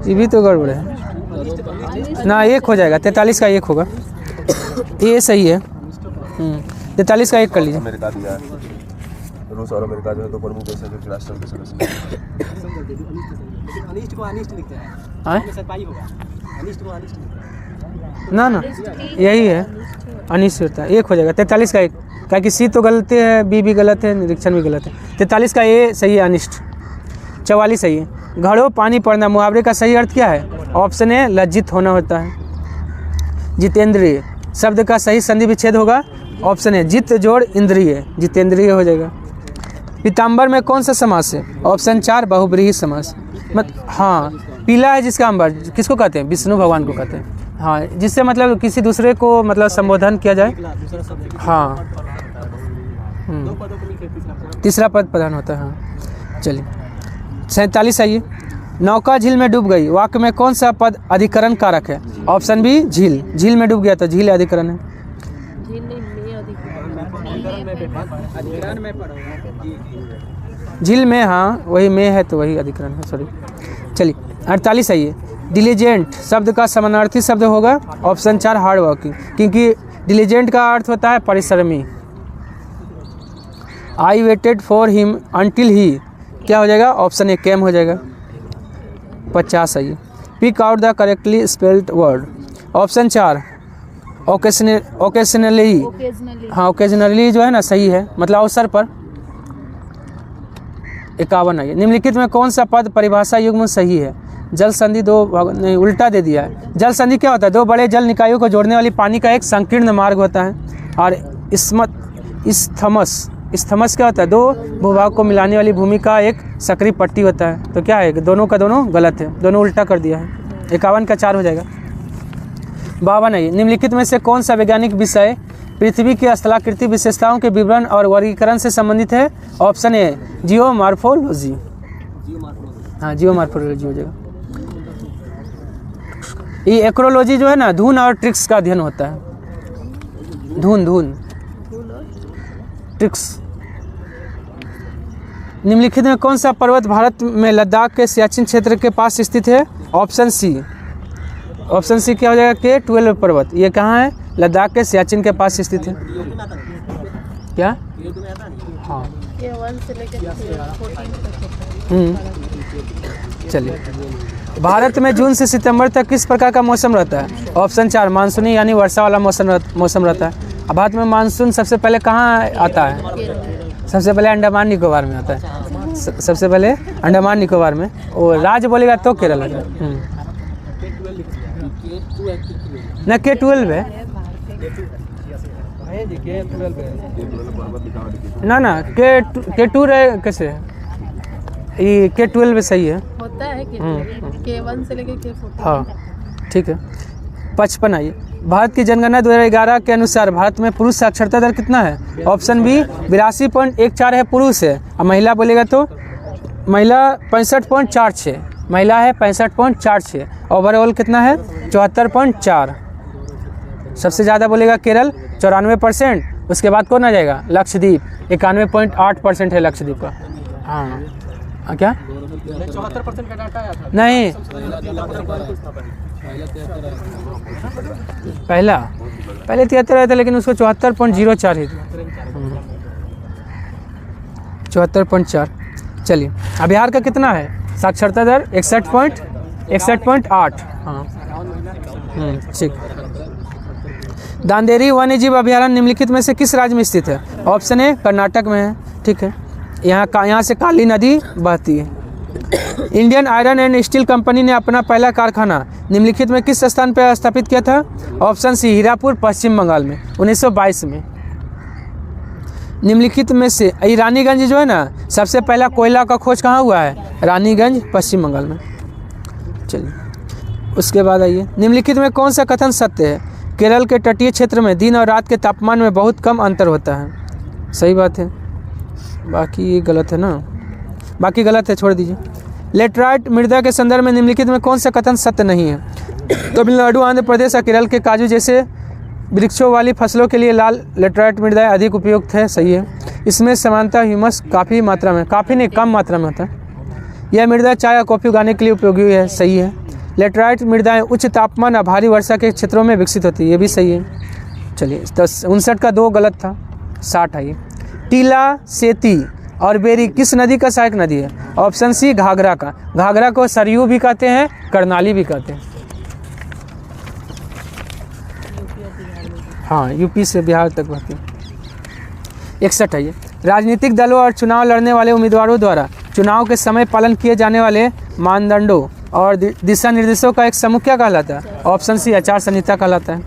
ये भी तो गड़बड़ है ना, एक हो जाएगा, 43 का एक होगा, ये सही है। 43 का एक कर लीजिए। अमेरिका दिया है, रूस और अमेरिका जो है तो प्रमुख देश है जो कि राष्ट्र संघ के सदस्य हैं। अनिष्ट को अनिष्ट लिखते हैं, हाँ? सफाई होगा, अनिष्ट को अनिष्ट लिखते हैं। ना यही है, अनिश्चित होता है, एक हो जाएगा। 43 का एक, क्या कि सी तो गलत है, बी भी गलत है, निरीक्षण भी गलत है। 43 का ए सही है, अनिष्ट। 44 सही है। घड़ों पानी पड़ना मुहावरे का सही अर्थ क्या है? ऑप्शन ए लज्जित होना होता है। जितेंद्रिय शब्द का सही संधि विच्छेद होगा, ऑप्शन ए जित जोड़ इंद्रिय, जितेंद्रिय हो जाएगा। पीताम्बर में कौन सा समास है? ऑप्शन 4 बहुब्रीहि समास। हाँ, पीला है जिसका अंबर किसको कहते हैं? विष्णु भगवान को कहते हैं, हाँ, जिससे मतलब किसी दूसरे को मतलब संबोधन किया जाए, हाँ। तीसरा पद प्रधान होता है, हाँ। चलिए 47 आइए। नौका झील में डूब गई, वाक्य में कौन सा पद अधिकरण कारक है? ऑप्शन बी झील, झील में डूब गया तो झील अधिकरण है। झील में, हाँ वही में है तो वही अधिकरण है, सॉरी। चलिए 48 आइए। डिलीजेंट शब्द का समानार्थी शब्द होगा, ऑप्शन 4 हार्ड वर्किंग, क्योंकि डिलीजेंट का अर्थ होता है परिश्रमी। I waited for him until he क्या हो जाएगा? ऑप्शन ए केम हो जाएगा। 50 आइए। Pick out the correctly spelled word, option 4 occasionally, हाँ ओकेजनली जो है ना सही है, मतलब अवसर पर। 51 आइए। निम्नलिखित में कौन सा पद परिभाषा युग्म सही है? जल संधि दो, नहीं उल्टा दे दिया है। जल संधि क्या होता है? दो बड़े जल निकायों को जोड़ने वाली पानी का एक संकीर्ण मार्ग होता है। और स्थमस क्या होता है? दो भूभाग को मिलाने वाली भूमि का एक सक्रिय पट्टी होता है। तो क्या है? दोनों का दोनों गलत है, दोनों उल्टा कर दिया है। 51 का 4 हो जाएगा। 52 है। निम्नलिखित में से कौन सा वैज्ञानिक विषय पृथ्वी की स्थलाकृति विशेषताओं के विवरण और वर्गीकरण से संबंधित है? ऑप्शन ए जियोमॉर्फोलॉजी, हाँ जियोमॉर्फोलॉजी हो जाएगा। ये एक्रोलॉजी जो है ना, धुन और ट्रिक्स का अध्ययन होता है। धुन ट्रिक्स। निम्नलिखित में कौन सा पर्वत भारत में लद्दाख के सियाचिन क्षेत्र के पास स्थित है? ऑप्शन सी क्या हो जाएगा? K12 पर्वत। ये कहाँ है? लद्दाख के सियाचिन के पास स्थित है। क्या? हाँ, K1 से लेकर K14 तक होता है। चलिए। भारत में जून से सितंबर तक किस प्रकार का मौसम रहता है? ऑप्शन 4 मानसूनी यानी वर्षा वाला मौसम रहता है। अब भारत में मानसून सबसे पहले कहाँ आता है? सबसे पहले अंडमान निकोबार में आता है। सबसे पहले अंडमान निकोबार में, और राज्य बोलेगा तो केरल है ना। K12 है ना K2 रहे कैसे? ये K12 सही है, होता है K1 से लेकर K14। हाँ ठीक है। 55 आइए। भारत की जनगणना 2011 के अनुसार भारत में पुरुष साक्षरता दर कितना है? ऑप्शन बी 82.14 है, पुरुष है। और महिला बोलेगा तो महिला 65.46, महिला है 65.46। ओवरऑल कितना है? 74.4। सबसे ज़्यादा बोलेगा केरल 94%, उसके बाद कौन आ जाएगा? लक्षद्वीप 91.8% है लक्षद्वीप का। हाँ क्या 74% का डाटा आया था। नहीं, पहले 73 आया था, लेकिन उसको 74.04 ही 74.4। चलिए, अब बिहार का कितना है साक्षरता दर? 61.8। हाँ, ठीक। दांदेरी वन्यजीव अभयारण्य निम्नलिखित में से किस राज्य में स्थित है? ऑप्शन ए कर्नाटक में है, ठीक है। यहाँ से काली नदी बहती है। Indian iron and steel company ने अपना पहला कारखाना निम्नलिखित में किस स्थान पर स्थापित किया था? ऑप्शन सी हीरापुर, पश्चिम बंगाल में 1922 में। निम्नलिखित में से रानीगंज जो है ना, सबसे पहला कोयला का खोज कहाँ हुआ है? रानीगंज, पश्चिम बंगाल में। चलिए, उसके बाद आइए, निम्नलिखित में कौन सा कथन सत्य है? केरल के तटीय क्षेत्र में दिन और रात के तापमान में बहुत कम अंतर होता है। सही बात है, बाकी गलत है ना, बाकी गलत है, छोड़ दीजिए। लेटराइट मृदा के संदर्भ में निम्नलिखित में कौन सा कथन सत्य नहीं है? तमिलनाडु, आंध्र प्रदेश और केरल के काजू जैसे वृक्षों वाली फसलों के लिए लाल लेटराइट मृदाएं अधिक उपयुक्त है। सही है। इसमें समानता ह्यूमस काफ़ी मात्रा में, काफ़ी नहीं कम मात्रा में होता है। यह मृदा चाय या कॉफ़ी उगाने के लिए उपयोगी है। सही है। लेटराइट मृदाएं उच्च तापमान और भारी वर्षा के क्षेत्रों में विकसित होती है। ये भी सही है। चलिए, 59 का 2 गलत था, 60 है ये। टीला, सेती और बेरी किस नदी का सहायक नदी है? ऑप्शन सी घाघरा का। घाघरा को सरयू भी कहते हैं, करनाली भी कहते हैं। हाँ, यूपी से बिहार तक बहती है। 61 है ये। राजनीतिक दलों और चुनाव लड़ने वाले उम्मीदवारों द्वारा चुनाव के समय पालन किए जाने वाले मानदंडों और दिशा निर्देशों का एक समूह क्या कहलाता है? ऑप्शन सी आचार संहिता कहलाता है।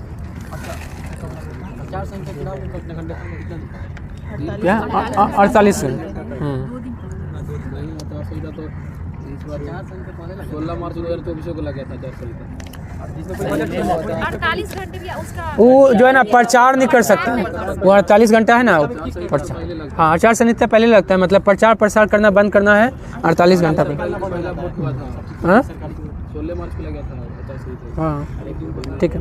क्या? 48 16 मार्च 2024 को लगा था 48 घंटे भी उसका वो जो है ना प्रचार नहीं कर सकता, वो 48 घंटा है ना प्रचार। हाँ, आचार संहिता पहले लगता है, मतलब प्रचार प्रसार करना बंद करना है 48 घंटा पे। हाँ 16 मार्च को लगा था। हाँ, ठीक है।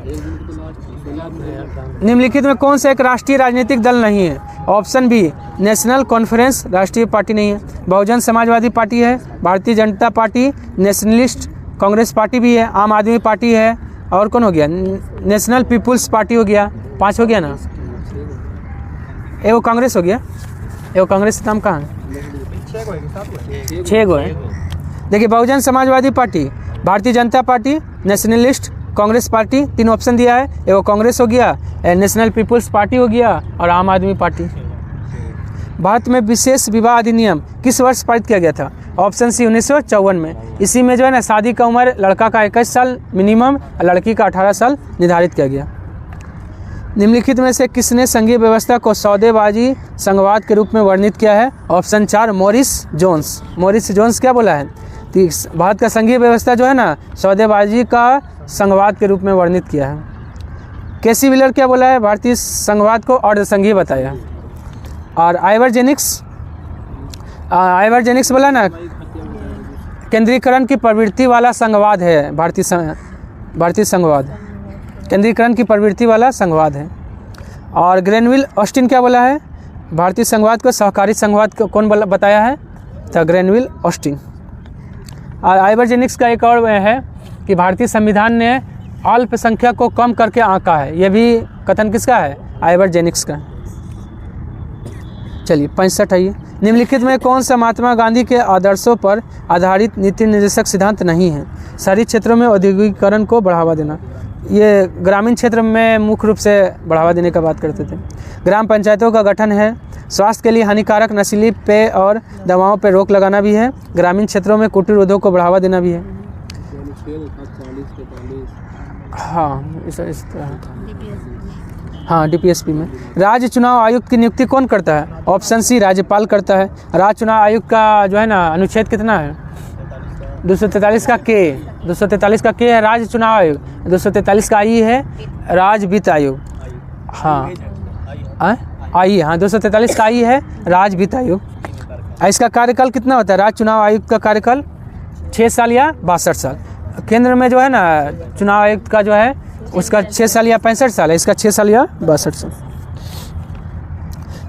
निम्नलिखित में कौन सा एक राष्ट्रीय राजनीतिक दल नहीं है? ऑप्शन बी नेशनल कॉन्फ्रेंस, राष्ट्रीय पार्टी नहीं है। बहुजन समाजवादी पार्टी है, Bharatiya Janata party, nationalist Congress party भी है, आम आदमी पार्टी है, और कौन हो गया? नेशनल पीपुल्स पार्टी हो गया। 5 हो गया ना, एगो कांग्रेस हो गया। एगो कांग्रेस नाम कहाँ है? 6 गो है। देखिए, Bahujan Samajwadi party, Bharatiya Janata party, nationalist Congress party, 3 option दिया है। एगो कांग्रेस हो गया, नेशनल पीपुल्स पार्टी हो गया, और आम आदमी पार्टी। भारत में विशेष विवाह अधिनियम किस वर्ष पारित किया गया था? ऑप्शन सी 1954 में। इसी में जो है ना, शादी का उम्र लड़का का 21 साल मिनिमम और लड़की का 18 साल निर्धारित किया गया। निम्नलिखित में से किसने संघीय व्यवस्था को सौदेबाजी संघवाद के रूप में वर्णित किया है? Option 4 Morris Jones. Morris Jones क्या बोला है? भारत का संघीय व्यवस्था जो है ना, सौदेबाजी का संघवाद के रूप में वर्णित किया है। केसी व्हीलर क्या बोला है? भारतीय संघवाद को अर्धसंघीय बताया। और आइवर्जेनिक्स बोला ना, केंद्रीकरण की प्रवृत्ति वाला संघवाद है। भारतीय संघवाद केंद्रीकरण की प्रवृत्ति वाला संघवाद है। और ग्रेनविल ऑस्टिन क्या बोला है? भारतीय संघवाद को सहकारी संघवाद को कौन बताया है? तो ग्रेनविल ऑस्टिन। और आइवर्जेनिक्स का एक और है कि भारतीय संविधान ने अल्पसंख्यक को कम करके आंका है। यह भी कथन किसका है? आइवर्जेनिक्स का। चलिए, 65 है ये। निम्नलिखित में कौन सा महात्मा गांधी के आदर्शों पर आधारित नीति निर्देशक सिद्धांत नहीं है? शहरी क्षेत्रों में औद्योगिकीकरण को बढ़ावा देना। ये ग्रामीण क्षेत्र में मुख्य रूप से बढ़ावा देने का बात करते थे। ग्राम पंचायतों का गठन है। स्वास्थ्य के लिए हानिकारक नशीली पेय और दवाओं पर रोक लगाना भी है। ग्रामीण क्षेत्रों में कुटीर उद्योग को बढ़ावा देना भी है। हाँ, इस तरह। हाँ, डीपीएसपी में। राज्य चुनाव आयुक्त की नियुक्ति कौन करता है? ऑप्शन सी राज्यपाल करता है। राज्य चुनाव आयुक्त का जो है ना, अनुच्छेद कितना है? 243 का के। 243 का के है राज्य चुनाव आयोग। 243 का आई है राज्य वित्त आयोग। हाँ, आई। हाँ, 243 का आई है राज्य वित्त आयोग। इसका कार्यकाल कितना होता है? राज्य चुनाव आयुक्त का कार्यकाल 6 साल या 62 साल। केंद्र में जो है ना, चुनाव आयुक्त का जो है उसका 6 साल या 65 साल है। इसका 6 साल या 62 साल।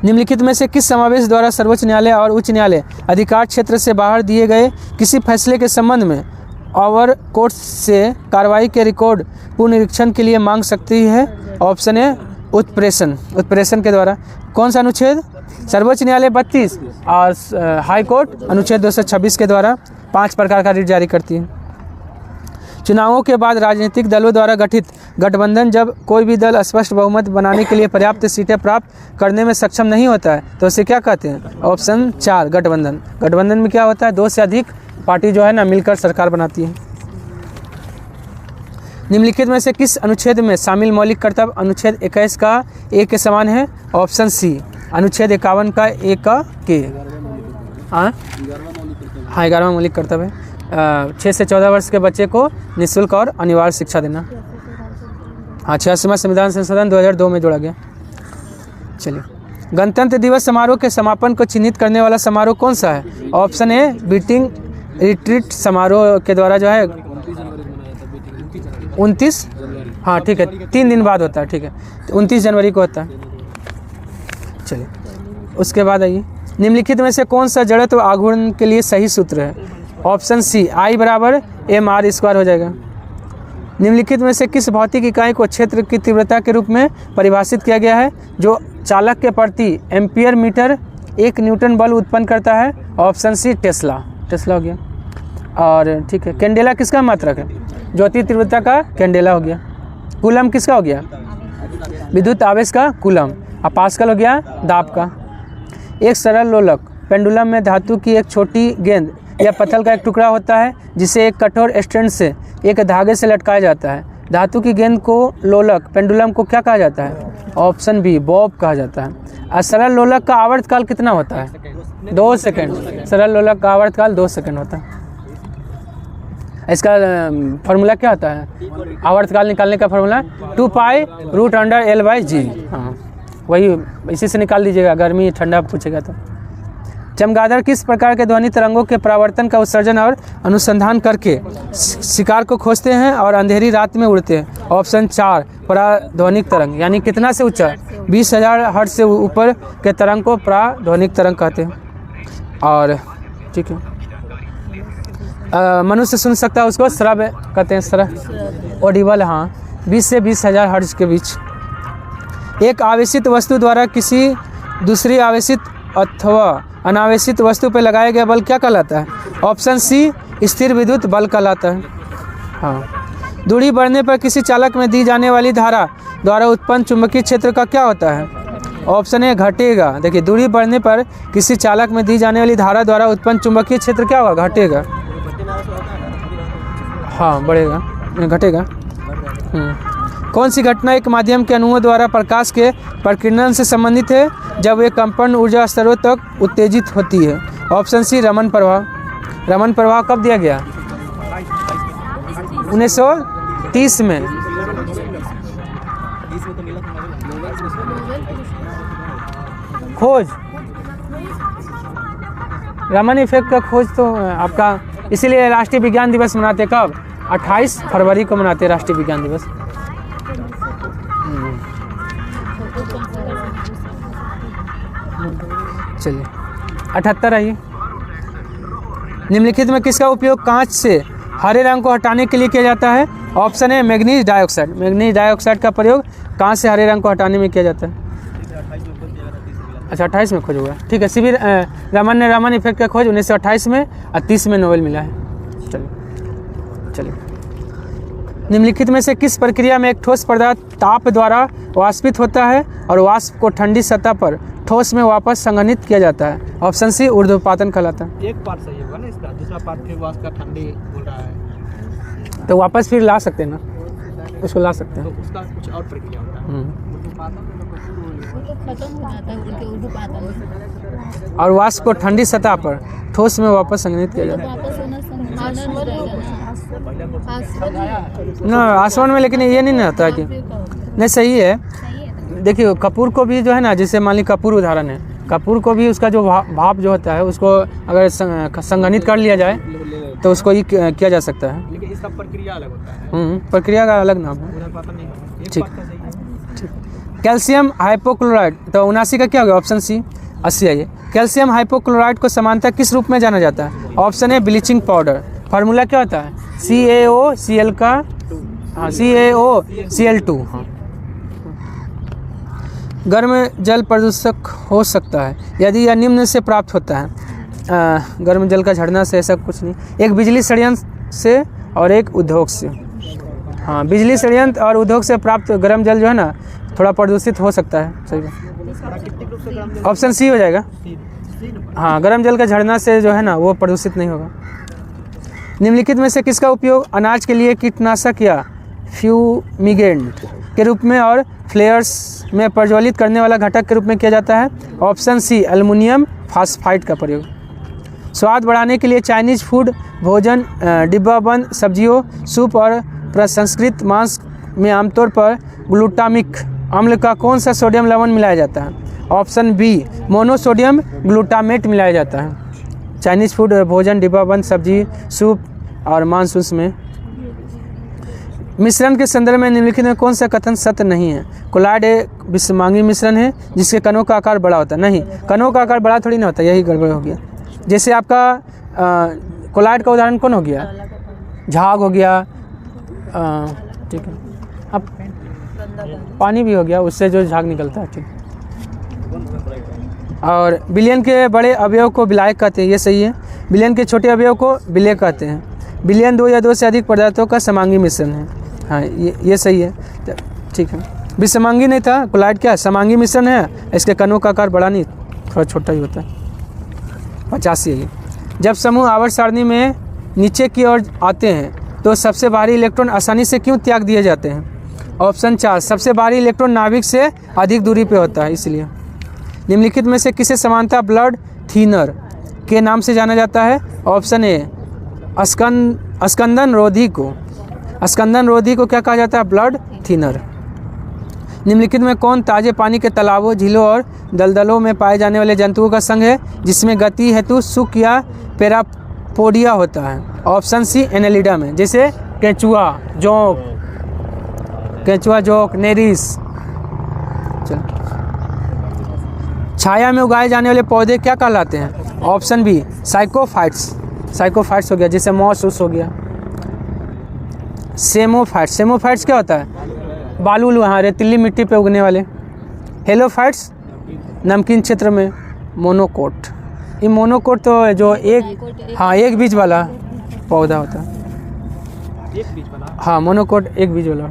निम्नलिखित में से किस समावेश द्वारा सर्वोच्च न्यायालय और उच्च न्यायालय अधिकार क्षेत्र से बाहर दिए गए किसी फैसले के संबंध में ओवर कोर्ट से कार्रवाई के रिकॉर्ड पुनरीक्षण के लिए मांग सकती है? ऑप्शन ए उत्प्रेषण के द्वारा। कौन सा अनुच्छेद? सर्वोच्च न्यायालय 32 और हाई कोर्ट अनुच्छेद 226 के द्वारा 5 प्रकार का रिट जारी करती है। चुनावों के बाद राजनीतिक दलों द्वारा गठित गठबंधन जब कोई भी दल स्पष्ट बहुमत बनाने के लिए पर्याप्त सीटें प्राप्त करने में सक्षम नहीं होता है तो उसे क्या कहते हैं? ऑप्शन 4 गठबंधन। गठबंधन में क्या होता है? 2 से अधिक पार्टी जो है ना मिलकर सरकार बनाती है। निम्नलिखित में से किस अनुच्छेद में शामिल मौलिक कर्तव्य अनुच्छेद 21 का ए के समान है? ऑप्शन सी अनुच्छेद 51 का ए का के। हाँ 11वां मौलिक कर्तव्य है 6 से 14 वर्ष के बच्चे को निःशुल्क और अनिवार्य शिक्षा देना। हाँ 86वां संविधान संशोधन 2002 में जोड़ा गया। चलिए, गणतंत्र दिवस समारोह के समापन को चिन्हित करने वाला समारोह कौन सा है? ऑप्शन ए बीटिंग रिट्रीट समारोह के द्वारा जो है 29, हाँ ठीक है 3 दिन बाद होता है, ठीक है 29 जनवरी को होता है। चलिए उसके बाद आइए, निम्नलिखित में से कौन सा जड़त्व आघूर्ण के लिए सही सूत्र है? ऑप्शन सी I बराबर mr² हो जाएगा। निम्नलिखित में से किस भौतिक इकाई को क्षेत्र की तीव्रता के रूप में परिभाषित किया गया है जो चालक के प्रति एम्पियर मीटर 1 न्यूटन बल उत्पन्न करता है? ऑप्शन सी टेस्ला हो गया। और ठीक है, कैंडेला किसका मात्रक है? ज्योति तीव्रता का कैंडेला हो गया। कूलम किसका हो गया? विद्युत आवेश का कूलम। और पास्कल हो गया दाब का। एक सरल लोलक पेंडुलम में धातु की एक छोटी गेंद या पत्थर का एक टुकड़ा होता है जिसे एक कठोर स्ट्रैंड से एक धागे से लटकाया जाता है। धातु की गेंद को लोलक पेंडुलम को क्या कहा जाता है? ऑप्शन बी बॉब कहा जाता है। और सरल लोलक का आवर्तकाल कितना होता है? 2 सेकंड। सरल लोलक का आवर्तकाल 2 सेकंड होता है। इसका फॉर्मूला क्या होता है? आवर्तकाल निकालने का फॉर्मूला 2π√L/g। हाँ वही, इसी से निकाल दीजिएगा, गर्मी ठंडा पूछेगा तो। चमगादड़ किस प्रकार के ध्वनि तरंगों के परावर्तन का उत्सर्जन और अनुसंधान करके शिकार को खोजते हैं और अंधेरी रात में उड़ते हैं? ऑप्शन 4 पराध्वनिक तरंग। यानी कितना से ऊंचा? 20,000 हर्ट्ज से ऊपर के तरंग को पराध्वनिक तरंग कहते हैं। और ठीक है, मनुष्य सुन सकता है उसको श्रव्य कहते हैं, श्रव्य ऑडिबल। हाँ 20 से 20,000 हर्ट्ज के बीच। एक आवेशित वस्तु द्वारा किसी दूसरी आवेशित अथवा अनावेशित वस्तु पर लगाया गया बल क्या कहलाता है? ऑप्शन सी स्थिर विद्युत बल कहलाता है। हाँ, दूरी बढ़ने पर किसी चालक में दी जाने वाली धारा द्वारा उत्पन्न चुंबकीय क्षेत्र का क्या होता है? ऑप्शन ए घटेगा। देखिए, दूरी बढ़ने पर किसी चालक में दी जाने वाली धारा द्वारा उत्पन्न चुंबकीय क्षेत्र क्या होगा? घटेगा। हाँ बढ़ेगा, घटेगा। कौन सी घटना एक माध्यम के अणुओं द्वारा प्रकाश के प्रकीर्णन से संबंधित है जब वे कंपन ऊर्जा स्तरों तक उत्तेजित होती है? ऑप्शन सी रमन प्रभाव। रमन प्रभाव कब दिया गया? 1930 में। खोज रमन इफेक्ट का खोज तो आपका, इसीलिए राष्ट्रीय विज्ञान दिवस मनाते कब? 28 फरवरी को मनाते हैं राष्ट्रीय विज्ञान दिवस। चलिए 78 आइए, निम्नलिखित में किसका उपयोग कांच से हरे रंग को हटाने के लिए किया जाता है? ऑप्शन है मैग्नीज डाइऑक्साइड। मैग्नीज डाइऑक्साइड का प्रयोग कांच से हरे रंग को हटाने में किया जाता है। अच्छा 28 में खोज हुआ, ठीक है। सीवी रमन ने रमन इफेक्ट का खोज 1928 में और 30 में नोबेल मिला है। चलिए निम्नलिखित में से किस प्रक्रिया में एक ठोस पदार्थ ताप द्वारा वाष्पित होता है और वाष्प को ठंडी सतह पर ठोस में वापस संघनित किया जाता है? ऑप्शन सी ऊर्ध्वपातन कहलाता है। एक पार्ट सही होगा ना इसका, दूसरा पार्ट फिर वाष्प का ठंडी हो रहा है तो वापस फिर ला सकते हैं ना, उसको ला सकते हैं। तो उसका कुछ और प्रक्रिया होता है। खत्म हो जाता है उनके ऊर्ध्वपातन में। और वाष्प को ठंडी सतह पर ठोस में वापस संघनित किया जाता है। वापस होना संभावना हो रहेगा ना आसमान में, लेकिन ये नहीं ना होता कि नहीं। सही है। देखिए कपूर को भी जो है ना, जैसे मान ली कपूर उदाहरण है, कपूर को भी उसका जो भाप जो होता है उसको अगर संघनित कर लिया जाए तो उसको ही किया जा सकता है। लेकिन इसका प्रक्रिया अलग होता है। प्रक्रिया का अलग नाम है। ऊर्ध्वपातन नहीं होगा। एक ठीक। पार्ट का सही है। कैल्शियम हाइपोक्लोराइड, तो 79 का क्या होगा? ऑप्शन सी 80 आइए। कैल्शियम हाइपोक्लोराइड को सामान्यतः किस रूप में जाना जाता है? Option A bleaching powder. Formula क्या होता है? CaOCl का, हाँ CaOCl2। हाँ, गर्म जल प्रदूषक हो सकता है यदि यह निम्न से प्राप्त होता है। गर्म जल का झरना से, ऐसा कुछ नहीं। एक बिजली संयंत्र से और एक उद्योग से। हाँ, बिजली संयंत्र और उद्योग से प्राप्त गर्म जल जो है ना थोड़ा प्रदूषित हो सकता है। सही बात, ऑप्शन सी हो जाएगा। हाँ, गर्म जल का झरना से जो है ना वो प्रदूषित नहीं होगा। निम्नलिखित में से किसका उपयोग अनाज के लिए कीटनाशक या फ्यूमिगेंट के रूप में और फ्लेयर्स में प्रज्वलित करने वाला घटक के रूप में किया जाता है? ऑप्शन सी एल्युमिनियम फास्फाइड का प्रयोग। स्वाद बढ़ाने के लिए चाइनीज फूड भोजन, डिब्बाबंद सब्जियों, सूप और प्रसंस्कृत मांस में आमतौर पर ग्लूटामिक अम्ल का कौन सा सोडियम लवण मिलाया जाता है? ऑप्शन बी मोनोसोडियम ग्लूटामेट मिलाया जाता है। चाइनीज फूड भोजन, डिब्बाबंद सब्जी, सूप और मांस में। मिश्रण के संदर्भ में निम्नलिखित में कौन सा कथन सत्य नहीं है? कोलाइड एक विषमांगी मिश्रण है जिसके कणों का आकार बड़ा होता है। नहीं, कणों का आकार बड़ा थोड़ी ना होता, यही गड़बड़ हो गया। जैसे आपका कोलाइड का उदाहरण कौन हो गया? झाग हो गया, ठीक है। अब पानी भी हो गया, उससे जो झाग निकलता है, ठीक। और बिलियन के बड़े अवयव को विलायक कहते हैं, ये सही है। बिलियन के छोटे अवयव को विलेय कहते हैं। बिलियन 2 या 2 से अधिक पदार्थों का समांगी मिश्रण है। हाँ, ये सही है, ठीक है। विषमांगी नहीं था, कोलाइड क्या है? समांगी मिश्रण है। इसके कणों का आकार बड़ा नहीं, थोड़ा छोटा ही होता है। 85 है। जब समूह आवर्त सारणी में नीचे की ओर आते हैं तो सबसे भारी इलेक्ट्रॉन आसानी से क्यों त्याग दिए जाते हैं? ऑप्शन 4 सबसे भारी इलेक्ट्रॉन नाभिक से अधिक दूरी पे होता है, इसलिए। निम्नलिखित में से किसे समानता ब्लड थिनर के नाम से जाना जाता है? ऑप्शन ए स्कंदन रोधी को। स्कंदन रोधी को क्या कहा जाता है? Blood thinner. निम्नलिखित में कौन ताजे पानी के तालाबों, झीलों और दलदलों में पाए जाने वाले जंतुओं का संघ है जिसमें गति हेतु सुक या पैरापोडिया होता है? ऑप्शन सी एनेलिडा में, जैसे केंचुआ, जोंक, नेरिस। चलो, छाया में उगाए जाने वाले पौधे क्या कहलाते हैं? ऑप्शन बी साइकोफाइट्स हो गया, जैसे मॉस हो गया। सेमोफाइट्स क्या होता है? बालू, वहाँ रेतीली मिट्टी पे उगने वाले। हेलोफाइट्स नमकीन क्षेत्र में। मोनोकोट, ये मोनोकोट तो जो एक बीज वाला पौधा होता है। हाँ, मोनोकोट एक बीज वाला।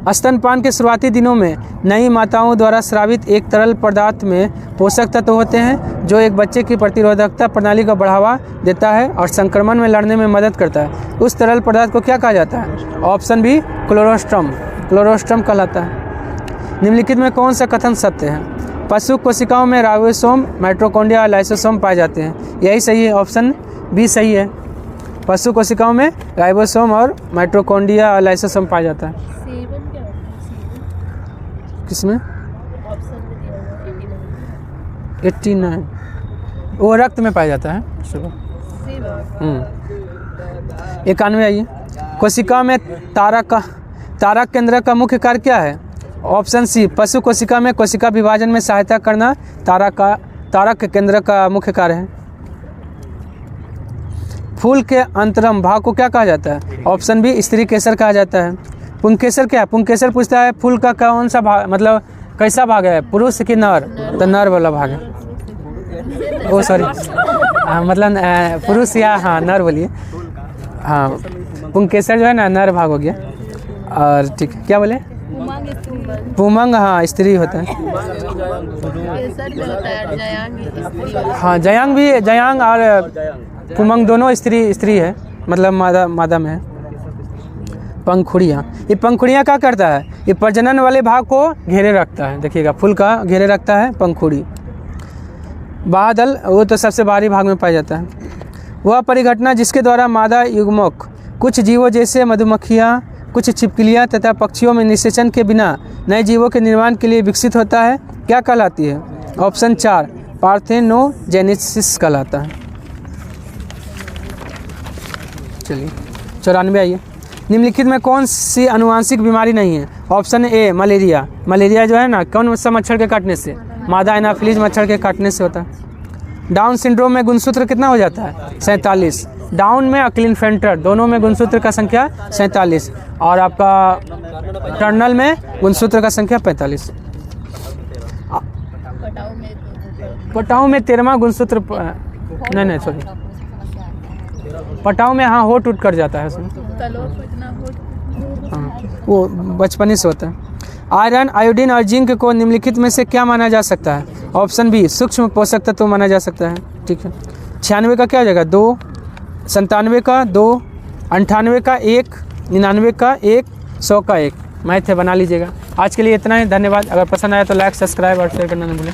स्तनपान के शुरुआती दिनों में नई माताओं द्वारा स्रावित एक तरल पदार्थ में पोषक तत्व होते हैं जो एक बच्चे की प्रतिरोधकता प्रणाली को बढ़ावा देता है और संक्रमण में लड़ने में मदद करता है। उस तरल पदार्थ को क्या कहा जाता है? ऑप्शन बी क्लोरोस्ट्रम कहलाता है। निम्नलिखित में कौन सा कथन सत्य है? पशु कोशिकाओं में राइबोसोम, माइटोकॉन्ड्रिया और लाइसोसोम पाए जाते हैं, यही सही है। ऑप्शन बी सही है। पशु कोशिकाओं में राइबोसोम और माइटोकॉन्ड्रिया और लाइसोसोम पाया जाता है। किसमें? 89, वो रक्त में पाया जाता है। 91 आइए। कोशिका में तारक केंद्र का मुख्य कार्य क्या है? ऑप्शन सी पशु कोशिका में कोशिका विभाजन में सहायता करना तारक केंद्र का मुख्य कार्य है। फूल के अंतरम भाग को क्या कहा जाता है? ऑप्शन बी स्त्री केसर कहा जाता है। पुंकेसर क्या है? पुंकेसर पूछता है फूल का कौन सा भाग, मतलब कैसा भाग है, पुरुष कि नर? तो नर वाला भाग है। ओ सॉरी, मतलब पुरुष या हाँ नर बोलिए। हाँ, पुंकेसर जो है ना नर भाग हो गया। और ठीक है, क्या बोले? पुमंग, हाँ स्त्री होता है। हाँ, जयांग और पुमंग दोनों स्त्री है, मतलब मादा में है। पंखुड़ियाँ, ये पंखुड़ियाँ क्या करता है? ये प्रजनन वाले भाग को घेरे रखता है। देखिएगा, फूल का घेरे रखता है पंखुड़ी। बादल, वो तो सबसे बाहरी भाग में पाया जाता है। वह परिघटना जिसके द्वारा मादा युग्मक कुछ जीवों जैसे मधुमक्खियाँ, कुछ छिपकलियाँ तथा पक्षियों में निषेचन के बिना नए जीवों के निर्माण के लिए विकसित होता है, क्या कहलाती है? ऑप्शन 4 पार्थेनोजेनेसिस कहलाता है। चलिए 94 आइए। निम्नलिखित में कौन सी आनुवांशिक बीमारी नहीं है? Option A malaria. मलेरिया जो है ना कौन सा मच्छर के काटने से? मादा एनाफिलीज मच्छर के काटने से होता है। डाउन सिंड्रोम में गुणसूत्र कितना हो जाता है? 47। डाउन में और क्लिनफेल्टर दोनों में गुणसूत्र का संख्या 47 और आपका टर्नल में गुणसूत्र का संख्या 45। पटाव में पटाऊ में 13वां गुणसूत्र नहीं सॉरी पटाऊ में हाँ होठ उठ कर जाता है उसमें। तलो फटना हो हाँ वो बचपन से होता है। आयरन आयोडीन और जिंक को निम्नलिखित में से क्या माना जा सकता है? ऑप्शन बी सूक्ष्म पोषक तत्व माना जा सकता है। ठीक है 96 का क्या हो जाएगा? 2, 97 का 2, 98 का 1, 99 का 1, 100 का 1। मैथ है बना लीजिएगा। आज के लिए इतना ही, धन्यवाद। अगर पसंद आया तो लाइक सब्सक्राइब और शेयर करना न भूलें।